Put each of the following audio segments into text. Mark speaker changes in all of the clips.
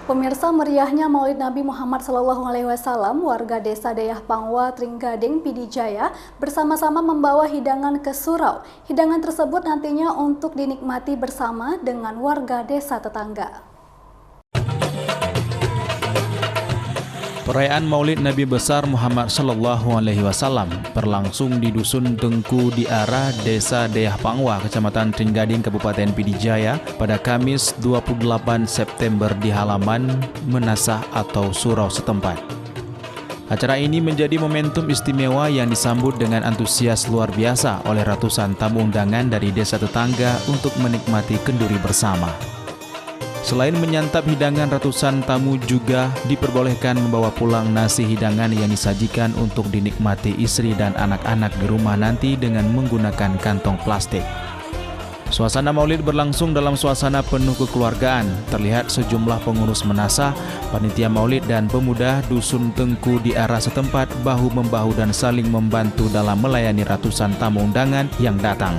Speaker 1: Pemirsa, meriahnya Maulid Nabi Muhammad SAW, warga Desa Deyah Pangwa, Trenggading, Pidijaya bersama-sama membawa hidangan ke surau. Hidangan tersebut nantinya untuk dinikmati bersama dengan warga desa tetangga.
Speaker 2: Perayaan Maulid Nabi besar Muhammad SAW berlangsung di Dusun Tengku di Arah Desa Deyah Pangwa, Kecamatan Trenggading, Kabupaten Pidijaya pada Kamis 28 September di halaman Menasah atau surau setempat. Acara ini menjadi momentum istimewa yang disambut dengan antusias luar biasa oleh ratusan tamu undangan dari desa tetangga untuk menikmati kenduri bersama. Selain menyantap hidangan, ratusan tamu juga diperbolehkan membawa pulang nasi hidangan yang disajikan untuk dinikmati istri dan anak-anak di rumah nanti dengan menggunakan kantong plastik. Suasana Maulid berlangsung dalam suasana penuh kekeluargaan. Terlihat sejumlah pengurus menasah, panitia Maulid dan pemuda Dusun Tengku di arah setempat bahu-membahu dan saling membantu dalam melayani ratusan tamu undangan yang datang.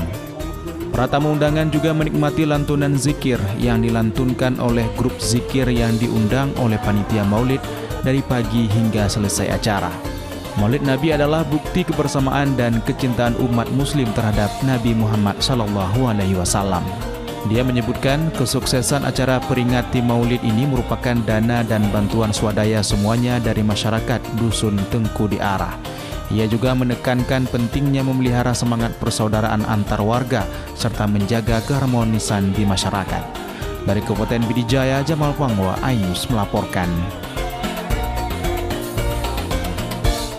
Speaker 2: Para tamu undangan juga menikmati lantunan zikir yang dilantunkan oleh grup zikir yang diundang oleh panitia Maulid dari pagi hingga selesai acara. Maulid Nabi adalah bukti kebersamaan dan kecintaan umat Muslim terhadap Nabi Muhammad SAW. Dia menyebutkan kesuksesan acara peringati Maulid ini merupakan dana dan bantuan swadaya semuanya dari masyarakat Dusun Tengku di Arah. Ia juga menekankan pentingnya memelihara semangat persaudaraan antar warga serta menjaga keharmonisan di masyarakat. Dari Kabupaten Pidijaya, Jamal Pangwa, iNews melaporkan.